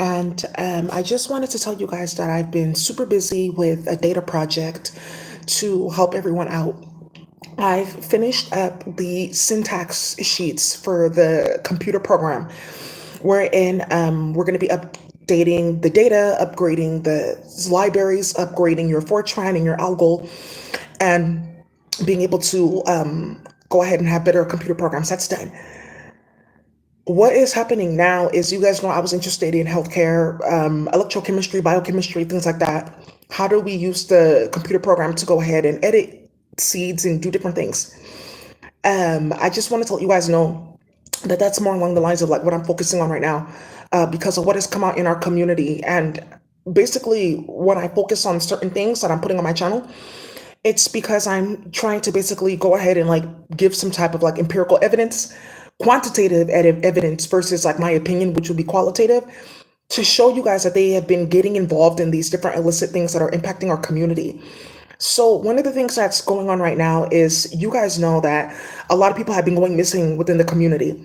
And I just wanted to tell you guys that I've been super busy with a data project to help everyone out. I've finished up the syntax sheets for the computer program, wherein we're going to be updating the data, upgrading the libraries, upgrading your Fortran and your Algol, and being able to go ahead and have better computer programs. That's done. What is happening now is, you guys know I was interested in healthcare, electrochemistry, biochemistry, things like that. How do we use the computer program to go ahead and edit seeds and do different things? I just want to let you guys know that that's more along the lines of like what I'm focusing on right now, because of what has come out in our community. And basically, when I focus on certain things that I'm putting on my channel, it's because I'm trying to basically go ahead and like give some type of like empirical evidence, quantitative evidence versus like my opinion, which would be qualitative, to show you guys that they have been getting involved in these different illicit things that are impacting our community. So one of the things that's going on right now is, you guys know that a lot of people have been going missing within the community.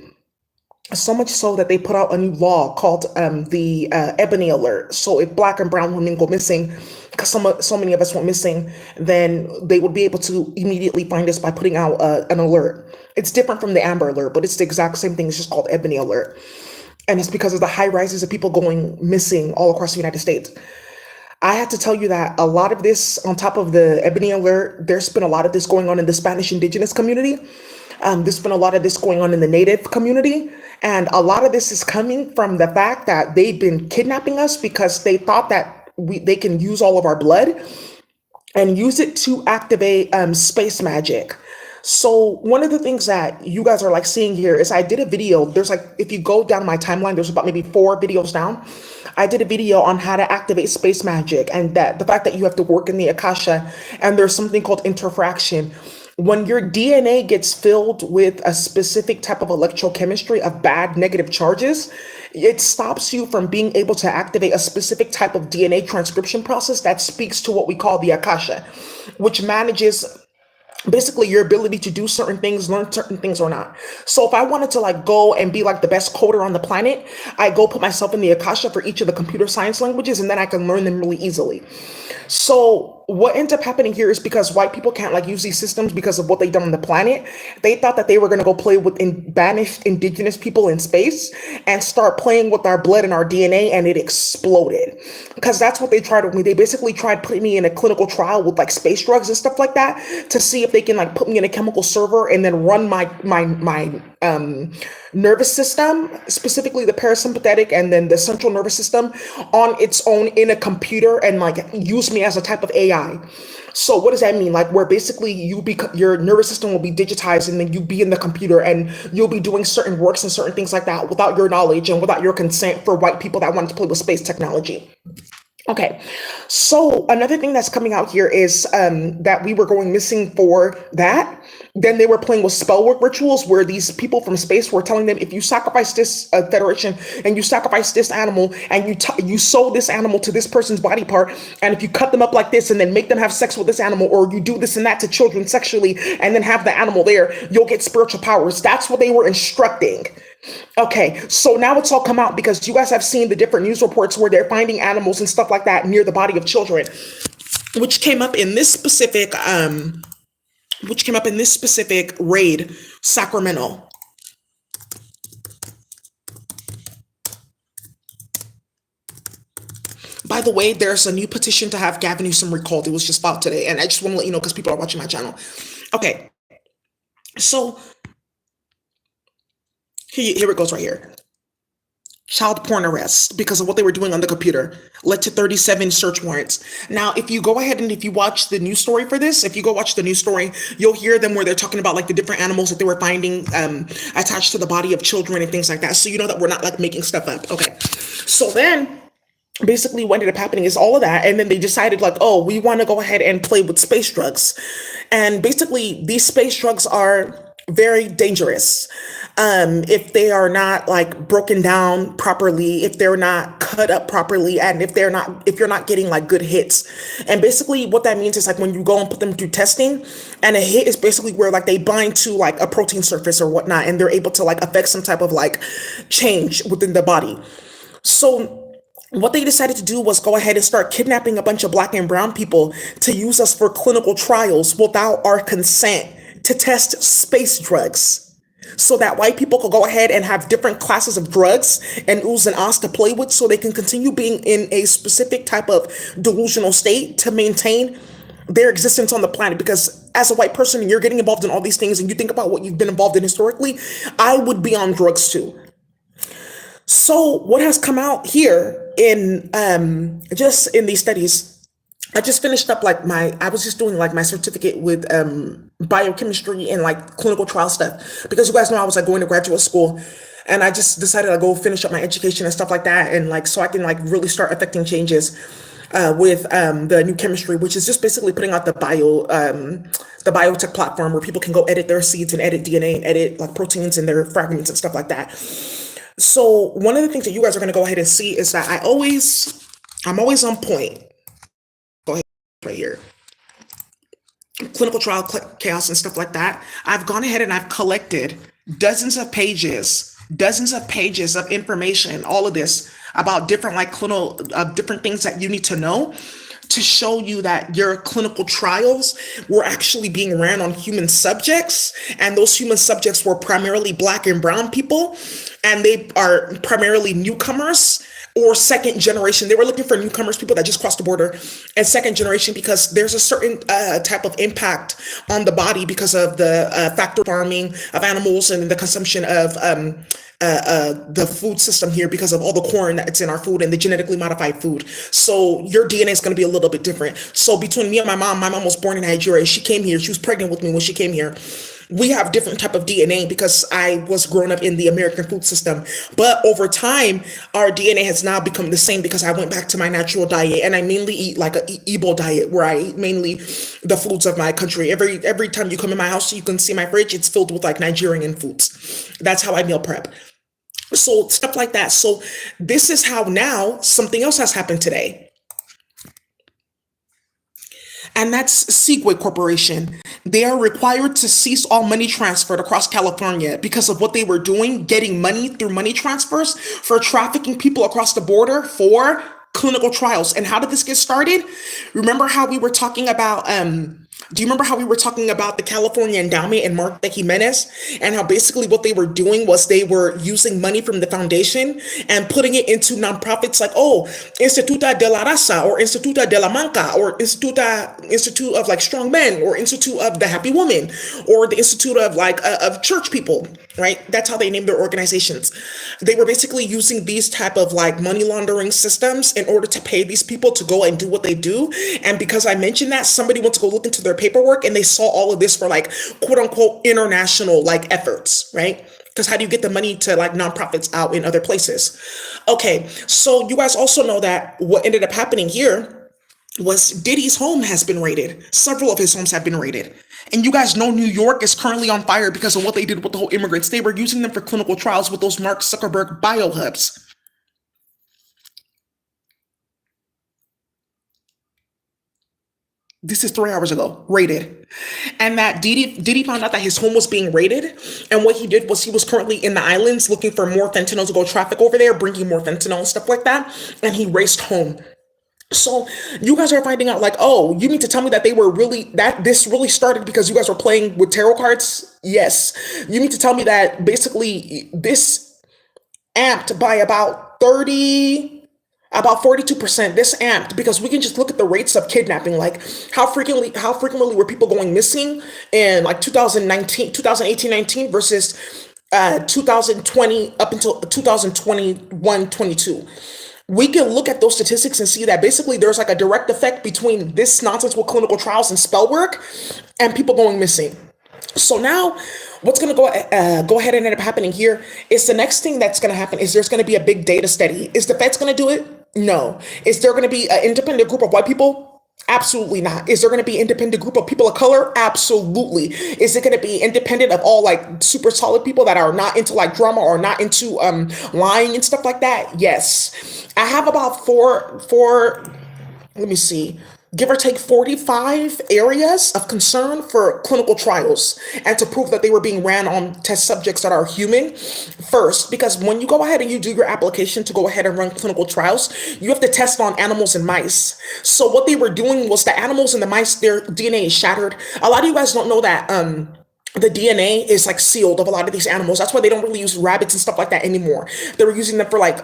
So much so that they put out a new law called the Ebony Alert. So if Black and brown women go missing, because so many of us went missing, then they would be able to immediately find us by putting out an alert. It's different from the Amber Alert, but it's the exact same thing. It's just called Ebony Alert. And it's because of the high rises of people going missing all across the United States. I have to tell you that a lot of this, on top of the Ebony Alert, there's been a lot of this going on in the Spanish indigenous community. There's been a lot of this going on in the Native community. And a lot of this is coming from the fact that they've been kidnapping us because they thought that they can use all of our blood and use it to activate space magic. So one of the things that you guys are like seeing here is, I did a video. There's like, if you go down my timeline, there's about maybe 4 videos down. I did a video on how to activate space magic, and that the fact that you have to work in the Akasha, and there's something called interfraction. When your DNA gets filled with a specific type of electrochemistry of bad negative charges, it stops you from being able to activate a specific type of DNA transcription process that speaks to what we call the Akasha, which manages basically your ability to do certain things, learn certain things or not. So if I wanted to like go and be like the best coder on the planet, I go put myself in the Akasha for each of the computer science languages, and then I can learn them really easily. So what ends up happening here is, because white people can't like use these systems because of what they've done on the planet, they thought that they were going to go play with banished indigenous people in space and start playing with our blood and our DNA, and it exploded. Because that's what they tried with me. They basically tried putting me in a clinical trial with like space drugs and stuff like that, to see if they can like put me in a chemical server and then run my nervous system, specifically the parasympathetic and then the central nervous system, on its own in a computer, and like use me as a type of AI. So what does that mean? Like, where basically your nervous system will be digitized, and then you be in the computer, and you'll be doing certain works and certain things like that without your knowledge and without your consent, for white people that wanted to play with space technology. Okay, so another thing that's coming out here is that we were going missing for that. Then they were playing with spell work rituals, where these people from space were telling them, if you sacrifice this Federation, and you sacrifice this animal, and you sew this animal to this person's body part, and if you cut them up like this and then make them have sex with this animal, or you do this and that to children sexually and then have the animal there, you'll get spiritual powers. That's what they were instructing. Okay, so now it's all come out, because you guys have seen the different news reports where they're finding animals and stuff like that near the body of children, which came up in this specific raid, Sacramento. By the way, there's a new petition to have Gavin Newsom recalled. It was just filed today, and I just want to let you know, because people are watching my channel. Okay, so here it goes right here. Child porn arrests because of what they were doing on the computer led to 37 search warrants. Now, if you go ahead and if you watch the news story for this, if you go watch the news story, you'll hear them where they're talking about like the different animals that they were finding attached to the body of children and things like that. So you know that we're not like making stuff up. Okay. So then basically what ended up happening is all of that. And then they decided like, oh, we want to go ahead and play with space drugs. And basically these space drugs are very dangerous. If they are not like broken down properly, if they're not cut up properly, and if you're not getting like good hits. And basically what that means is like when you go and put them through testing, and a hit is basically where like they bind to like a protein surface or whatnot, and they're able to like affect some type of like change within the body. So what they decided to do was go ahead and start kidnapping a bunch of black and brown people to use us for clinical trials without our consent to test space drugs. So that white people could go ahead and have different classes of drugs and oohs and ahs to play with so they can continue being in a specific type of delusional state to maintain their existence on the planet. Because as a white person, you're getting involved in all these things and you think about what you've been involved in historically, I would be on drugs too. So what has come out here in just in these studies, I just finished up like I was just doing like my certificate with biochemistry and like clinical trial stuff because you guys know I was like going to graduate school and I just decided to go finish up my education and stuff like that and like so I can like really start affecting changes with the new chemistry, which is just basically putting out the biotech platform where people can go edit their seeds and edit DNA and edit like proteins and their fragments and stuff like that. So one of the things that you guys are going to go ahead and see is that I'm always on point. Go ahead right here. Clinical trial chaos and stuff like that. I've gone ahead and I've collected dozens of pages of information, all of this about different like clinical, different things that you need to know to show you that your clinical trials were actually being ran on human subjects, and those human subjects were primarily black and brown people, and they are primarily newcomers or second generation. They were looking for newcomers, people that just crossed the border, and second generation because there's a certain type of impact on the body because of the factory farming of animals and the consumption of the food system here because of all the corn that's in our food and the genetically modified food. So your DNA is going to be a little bit different. So between me and my mom was born in Nigeria. She came here. She was pregnant with me when she came here. We have different type of DNA because I was grown up in the American food system. But over time, our DNA has now become the same because I went back to my natural diet and I mainly eat like a Igbo diet where I eat mainly the foods of my country. Every time you come in my house, you can see my fridge. It's filled with like Nigerian foods. That's how I meal prep. So stuff like that. So this is how now something else has happened today. And that's Segway Corporation. They are required to cease all money transferred across California because of what they were doing, getting money through money transfers for trafficking people across the border for clinical trials. And how did this get started? Remember how we were talking about do you remember how we were talking about the California Endowment and Mark Jimenez and how basically what they were doing was they were using money from the foundation and putting it into nonprofits like, oh, Instituta de la Raza or Instituta de la Manca or Institute of like Strong Men or Institute of the Happy Woman or the Institute of like of church people, right? That's how they named their organizations. They were basically using these type of like money laundering systems in order to pay these people to go and do what they do. And because I mentioned that, somebody went to go look into their paperwork and they saw all of this for like quote unquote international like efforts, right? Because how do you get the money to like nonprofits out in other places? Okay, so you guys also know that what ended up happening here was Diddy's home has been raided. Several of his homes have been raided. And you guys know New York is currently on fire because of what they did with the whole immigrants. They were using them for clinical trials with those Mark Zuckerberg biohubs. This is 3 hours ago, raided. And that Diddy found out that his home was being raided. And what he did was he was currently in the islands looking for more fentanyl to go traffic over there, bringing more fentanyl and stuff like that. And he raced home. So you guys are finding out like, oh, you mean to tell me that they were really that this really started because you guys were playing with tarot cards? Yes. You mean to tell me that basically this amped by about 42%. This amped because we can just look at the rates of kidnapping, like how frequently were people going missing in like 2019, 2018, 19 versus 2020 up until 2021, 22. We can look at those statistics and see that basically there's like a direct effect between this nonsense with clinical trials and spell work and people going missing. So now what's going to go ahead and end up happening here is the next thing that's going to happen is there's going to be a big data study. Is the Fed's going to do it? No. Is there going to be an independent group of white people? Absolutely not. Is there going to be an independent group of people of color? Absolutely. Is it going to be independent of all like super solid people that are not into like drama or not into lying and stuff like that? Yes. I have about four, let me see. give or take 45 areas of concern for clinical trials and to prove that they were being ran on test subjects that are human first. Because when you go ahead and you do your application to go ahead and run clinical trials, you have to test on animals and mice. So what they were doing was the animals and the mice, their DNA is shattered. A lot of you guys don't know that the DNA is like sealed of a lot of these animals. That's why they don't really use rabbits and stuff like that anymore. They were using them for like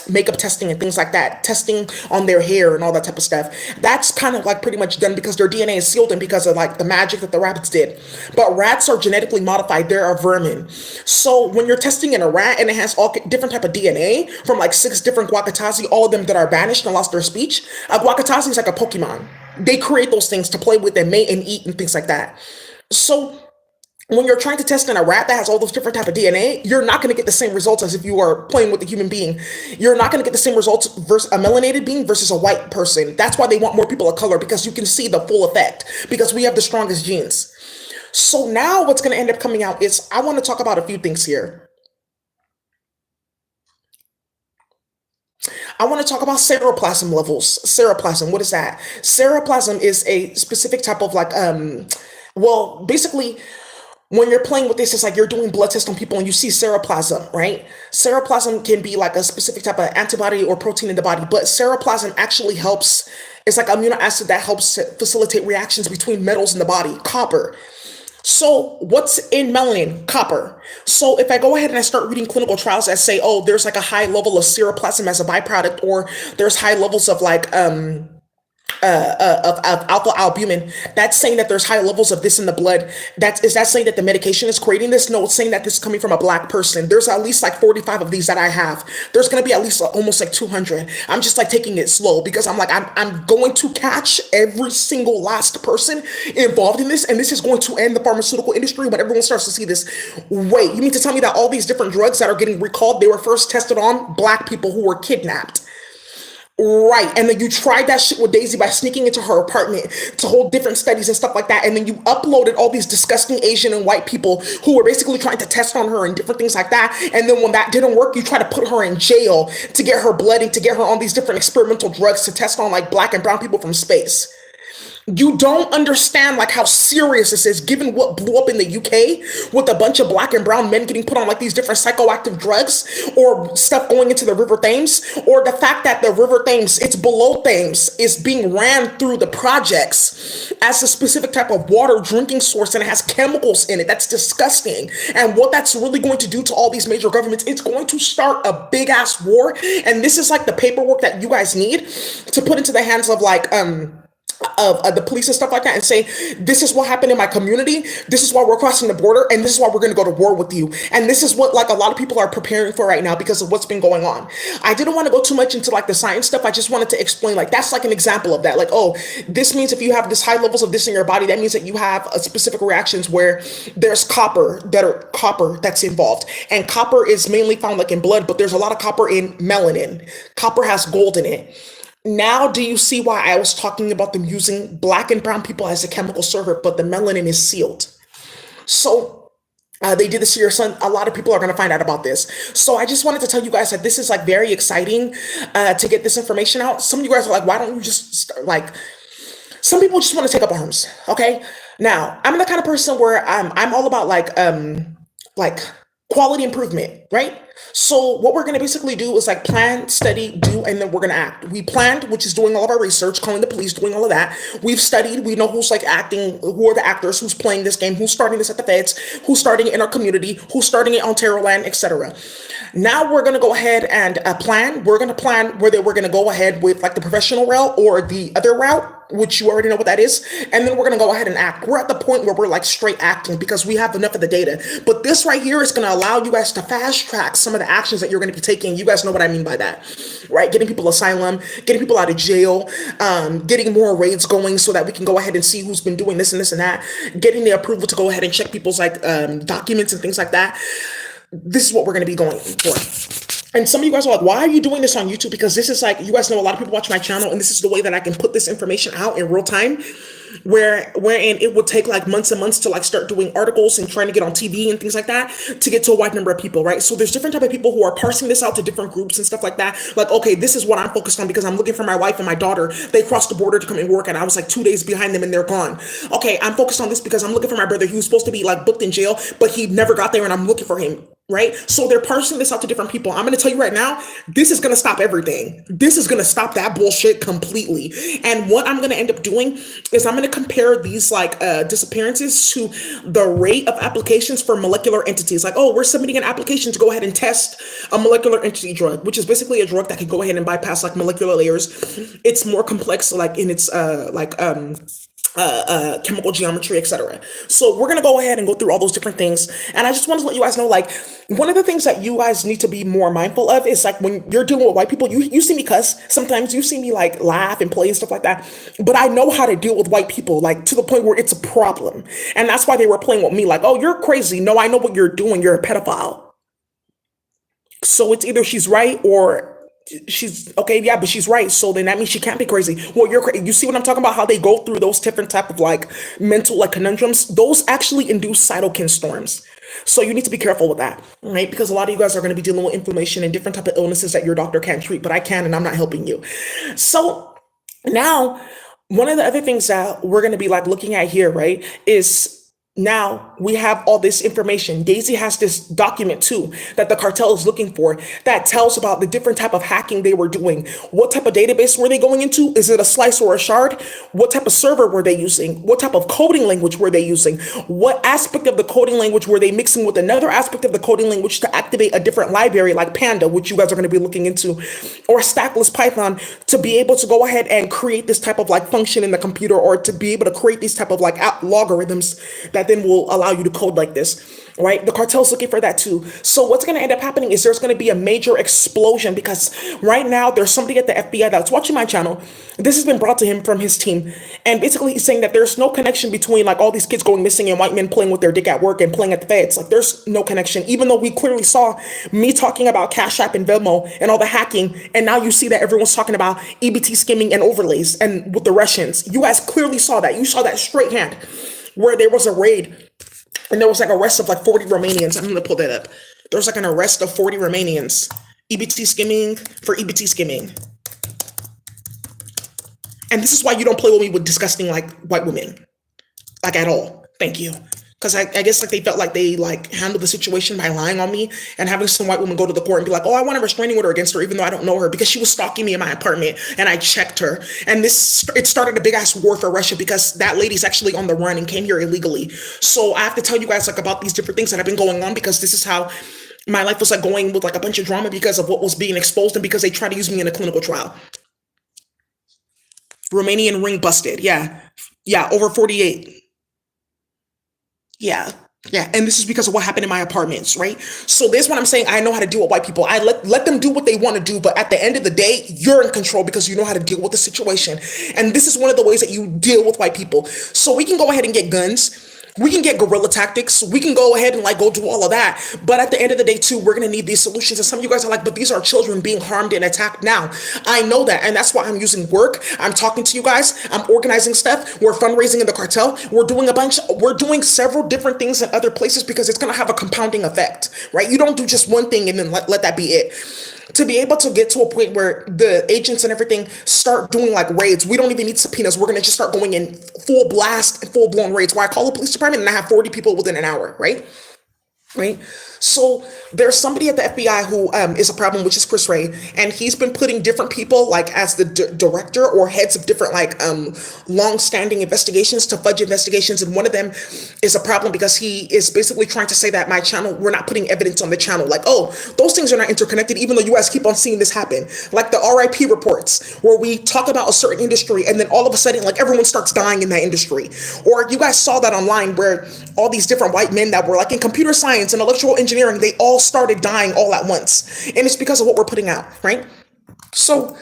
makeup testing and things like that, testing on their hair and all that type of stuff. That's kind of like pretty much done because their DNA is sealed and because of like the magic that the rabbits did. But rats are genetically modified. They're a vermin. So when you're testing in a rat and it has all different type of DNA from like 6 different guacatazi, all of them that are banished and lost their speech. A guacatazi is like a Pokemon. They create those things to play with and mate and eat and things like that. So when you're trying to test in a rat that has all those different type of DNA, you're not going to get the same results as if you are playing with a human being. You're not going to get the same results versus a melanated being versus a white person. That's why they want more people of color, because you can see the full effect, because we have the strongest genes. So now what's going to end up coming out is, I want to talk about a few things here. I want to talk about seroplasm levels. Seroplasm, what is that? Seroplasm is a specific type of like, well, basically, when you're playing with this, it's like you're doing blood tests on people and you see seroplasm, right? Seroplasm can be like a specific type of antibody or protein in the body, but seroplasm actually helps. It's like amino acid that helps facilitate reactions between metals in the body, copper. So what's in melanin? Copper. So if I go ahead and I start reading clinical trials that say, oh, there's like a high level of seroplasm as a byproduct, or there's high levels of like of alpha albumin, that's saying that there's high levels of this in the blood. Is that saying that the medication is creating this? No, it's saying that this is coming from a black person. There's at least like 45 of these that I have. There's going to be at least almost like 200. I'm just like taking it slow because I'm like, I'm going to catch every single last person involved in this. And this is going to end the pharmaceutical industry when everyone starts to see this. Wait, you mean to tell me that all these different drugs that are getting recalled, they were first tested on black people who were kidnapped? Right. And then you tried that shit with Daisy by sneaking into her apartment to hold different studies and stuff like that. And then you uploaded all these disgusting Asian and white people who were basically trying to test on her and different things like that. And then when that didn't work, you try to put her in jail to get her blood and to get her on these different experimental drugs to test on like black and brown people from space. You don't understand like how serious this is, given what blew up in the UK with a bunch of black and brown men getting put on like these different psychoactive drugs, or stuff going into the River Thames, or the fact that the River Thames, it's below Thames, is being ran through the projects as a specific type of water drinking source, and it has chemicals in it. That's disgusting. And what that's really going to do to all these major governments, it's going to start a big ass war. And this is like the paperwork that you guys need to put into the hands of like of the police and stuff like that, and say, this is what happened in my community, this is why we're crossing the border, and this is why we're going to go to war with you. And this is what like a lot of people are preparing for right now because of what's been going on. I didn't want to go too much into like the science stuff. I just wanted to explain, like, that's like an example of that. Like, oh, this means if you have this high levels of this in your body, that means that you have a specific reactions where there's copper that's involved. And copper is mainly found like in blood, but there's a lot of copper in melanin. Copper has gold in it. Now, do you see why I was talking about them using black and brown people as a chemical server, but the melanin is sealed? So they did this to your son. A lot of people are going to find out about this. So I just wanted to tell you guys that this is like very exciting to get this information out. Some of you guys are like, why don't you just start, like, some people just want to take up arms. Okay. Now, I'm the kind of person where I'm all about like quality improvement, right? So what we're going to basically do is like plan, study, do, and then we're going to act. We planned, which is doing all of our research, calling the police, doing all of that. We've studied. We know who's like acting, who are the actors, who's playing this game, who's starting this at the feds, who's starting it in our community, who's starting it on Terror Land, etc. Now we're going to go ahead and plan. We're going to plan whether we're going to go ahead with like the professional route or the other route, which you already know what that is. And then we're going to go ahead and act. We're at the point where we're like straight acting because we have enough of the data. But this right here is going to allow you guys to fast track some of the actions that you're going to be taking. You guys know what I mean by that, right? Getting people asylum, getting people out of jail, getting more raids going so that we can go ahead and see who's been doing this and this and that, getting the approval to go ahead and check people's like documents and things like that. This is what we're going to be going for. And some of you guys are like, why are you doing this on YouTube? Because this is like, you guys know a lot of people watch my channel, and this is the way that I can put this information out in real time. wherein it would take like months and months to like start doing articles and trying to get on TV and things like that to get to a wide number of people, right? So there's different type of people who are parsing this out to different groups and stuff like that. Like, okay, this is what I'm focused on because I'm looking for my wife and my daughter. They crossed the border to come and work, and I was like 2 days behind them, and they're gone. Okay, I'm focused on this because I'm looking for my brother. He was supposed to be like booked in jail, but he never got there, and I'm looking for him. Right? So they're parsing this out to different people. I'm going to tell you right now, this is going to stop everything. This is going to stop that bullshit completely. And what I'm going to end up doing is I'm going to compare these like disappearances to the rate of applications for molecular entities. Like, oh, we're submitting an application to go ahead and test a molecular entity drug, which is basically a drug that can go ahead and bypass like molecular layers. It's more complex, like in its chemical geometry, etc. So we're gonna go ahead and go through all those different things. And I just want to let you guys know, like, one of the things that you guys need to be more mindful of is like when you're dealing with white people, you see me cuss. Sometimes you see me like laugh and play and stuff like that. But I know how to deal with white people, like to the point where it's a problem. And that's why they were playing with me, like, oh, you're crazy. No, I know what you're doing. You're a pedophile. So it's either she's right or she's okay, yeah, but she's right. So then that means she can't be crazy. Well, you're crazy. You see what I'm talking about? How they go through those different type of like mental like conundrums. Those actually induce cytokine storms. So you need to be careful with that, right? Because a lot of you guys are going to be dealing with inflammation and different type of illnesses that your doctor can't treat, but I can, and I'm not helping you. So now, one of the other things that we're going to be like looking at here, right, is now we have all this information. Daisy has this document too that the cartel is looking for that tells about the different type of hacking they were doing. What type of database were they going into? Is it a slice or a shard? What type of server were they using? What type of coding language were they using? What aspect of the coding language were they mixing with another aspect of the coding language to activate a different library like Panda, which you guys are going to be looking into, or Stackless Python to be able to go ahead and create this type of like function in the computer, or to be able to create these type of like logarithms that then will allow you to code like this, right? The cartel's looking for that too. So what's going to end up happening is there's going to be a major explosion because right now there's somebody at the FBI that's watching my channel. This has been brought to him from his team. And basically he's saying that there's no connection between like all these kids going missing and white men playing with their dick at work and playing at the feds. Like there's no connection, even though we clearly saw me talking about Cash App and Venmo and all the hacking. And now you see that everyone's talking about EBT skimming and overlays and with the Russians. You guys clearly saw that. You saw that straight hand where there was a raid and there was like arrest of like 40 Romanians. I'm going to pull that up. There was like an arrest of 40 Romanians. EBT skimming for EBT skimming. And this is why you don't play with me with disgusting like white women. Like at all. Thank you. Because I guess like they felt like they like handled the situation by lying on me and having some white woman go to the court and be like, oh, I want a restraining order against her, even though I don't know her, because she was stalking me in my apartment and I checked her. And it started a big ass war for Russia because that lady's actually on the run and came here illegally. So I have to tell you guys like about these different things that have been going on, because this is how my life was like going with like a bunch of drama because of what was being exposed and because they tried to use me in a clinical trial. Romanian ring busted. Yeah. Yeah. Over 48. Yeah. Yeah. And this is because of what happened in my apartments, right? So this is what I'm saying. I know how to deal with white people. I let them do what they want to do. But at the end of the day, you're in control because you know how to deal with the situation. And this is one of the ways that you deal with white people. So we can go ahead and get guns. We can get guerrilla tactics. We can go ahead and like go do all of that. But at the end of the day too, we're going to need these solutions. And some of you guys are like, but these are children being harmed and attacked now. I know that. And that's why I'm using work. I'm talking to you guys. I'm organizing stuff. We're fundraising in the cartel. We're doing several different things in other places because it's going to have a compounding effect, right? You don't do just one thing and then let that be it. To be able to get to a point where the agents and everything start doing like raids, we don't even need subpoenas. We're going to just start going in full blast and full blown raids where I call the police department and I have 40 people within an hour, right? Right. So there's somebody at the FBI who is a problem, which is Chris Ray, and he's been putting different people like as the director or heads of different like long-standing investigations to fudge investigations, and one of them is a problem because he is basically trying to say that my channel, we're not putting evidence on the channel, like, oh, those things are not interconnected, even though you guys keep on seeing this happen, like the RIP reports where we talk about a certain industry and then all of a sudden like everyone starts dying in that industry. Or you guys saw that online where all these different white men that were like in computer science and electrical engineering, they all started dying all at once. And it's because of what we're putting out, right? So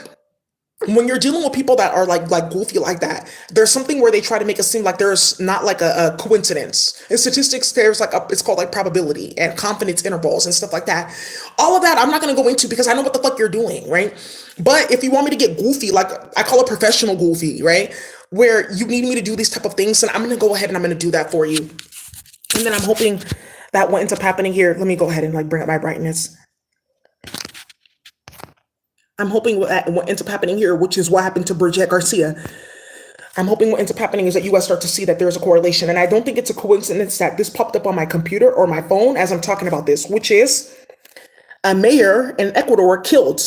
when you're dealing with people that are like goofy like that, there's something where they try to make it seem like there's not like a coincidence. In statistics, there's like it's called like probability and confidence intervals and stuff like that. All of that I'm not gonna go into because I know what the fuck you're doing, right? But if you want me to get goofy, like I call it professional goofy, right? Where you need me to do these type of things, and I'm gonna go ahead and I'm gonna do that for you. And then I'm hoping that what ends up happening here. Let me go ahead and like bring up my brightness. I'm hoping what ends up happening here, which is what happened to Bridget Garcia. I'm hoping what ends up happening is that you guys start to see that there's a correlation. And I don't think it's a coincidence that this popped up on my computer or my phone as I'm talking about this, which is a mayor in Ecuador killed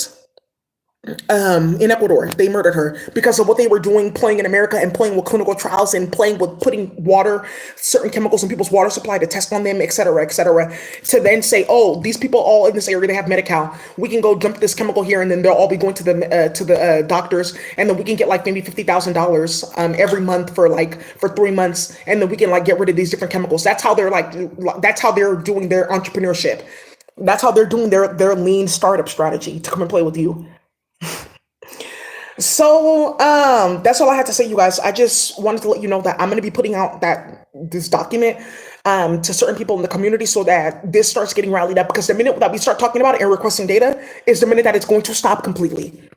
in Ecuador. They murdered her because of what they were doing, playing in America and playing with clinical trials and playing with putting water, certain chemicals in people's water supply to test on them, et cetera, to then say, oh, these people all in this area, they have Medi-Cal. We can go dump this chemical here and then they'll all be going to the doctors and then we can get like maybe $50,000 every month for 3 months and then we can like get rid of these different chemicals. That's how they're doing their entrepreneurship. That's how they're doing their lean startup strategy to come and play with you. So that's all I had to say, you guys. I just wanted to let you know that I'm going to be putting out this document to certain people in the community so that this starts getting rallied up. Because the minute that we start talking about it and requesting data is the minute that it's going to stop completely.